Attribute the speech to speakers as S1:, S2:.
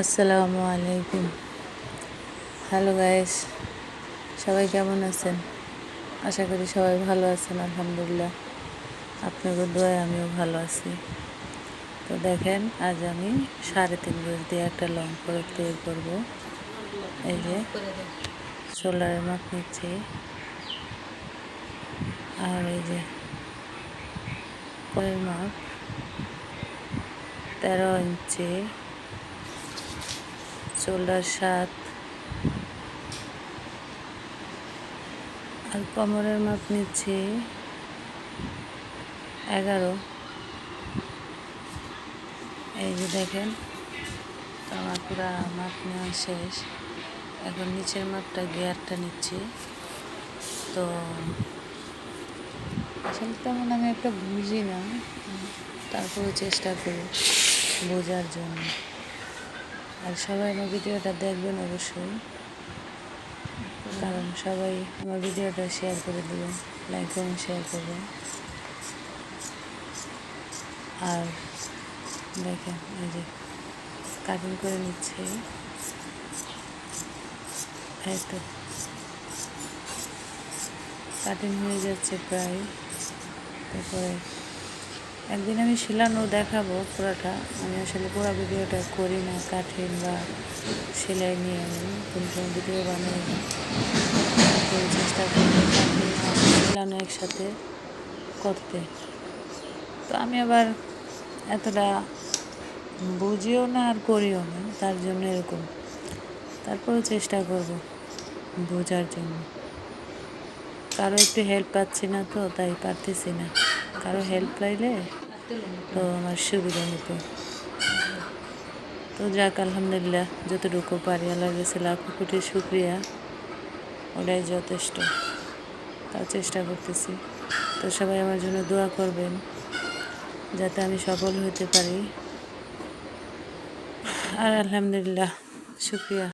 S1: আসসালামু আলাইকুম। Hello guys, সবাই কেমন আছেন? আশা করি সবাই ভালো আছেন। আলহামদুলিল্লাহ, আপনাদের দোয়ায় আমিও ভালো আছি। তো দেখেন, আজ আমি 3.5 গজ দিয়ে একটা লং ফ্রক তৈরি করব। এই যে শোল্ডারের মাপ নিচ্ছি, আর এই যে কোলের মাপ 13 ইঞ্চি, শোল্ডার 7, আর কোমরের মাপ নিচ্ছি 11। এই যে দেখেন, তো আমার পুরো মাপ নেওয়া শেষ। এখন নিচের মাপটা গিয়ারটা নিচ্ছি। তো আসলে তেমন আমি একটা বুঝি না, তারপরে চেষ্টা করি বোঝার জন্য। আর সবাই আমার ভিডিওটা দেখবেন অবশ্যই, কারণ সবাই আমার ভিডিওটা শেয়ার করে দেবেন, লাইক কমেন্ট শেয়ার করবেন। আর দেখেন, এই যে কাটিং করে নিচ্ছে, এই তো কাটিং হয়ে যাচ্ছে প্রায়। তারপরে একদিন আমি সেলানো দেখাবো পুরোটা। আমি আসলে পুরো ভিডিওটা করি না, কাটিং বা সেলাই নিয়ে আমি কোনো সময় ভিডিও বানাই না। চেষ্টা করি কাটিং আর সেলানো একসাথে করতে। তো আমি আবার এতটা বুঝিও না আর করিও না, তার জন্য এরকম। তারপরেও চেষ্টা করব বোঝার জন্য। কারো একটু হেল্প পাচ্ছি না, তো তাই পারতেছি না। কারো হেল্প পাইলে তো আমার সুবিধা হতো। তো যাক, আলহামদুলিল্লাহ, যতটুকু পারি আল্লাহর কাছে লাখো কোটি শুকরিয়া, ওটাই যথেষ্ট। তাও চেষ্টা করতেছি। তো সবাই আমার জন্য দোয়া করবেন যাতে আমি সফল হতে পারি। আর আলহামদুলিল্লাহ, শুকরিয়া।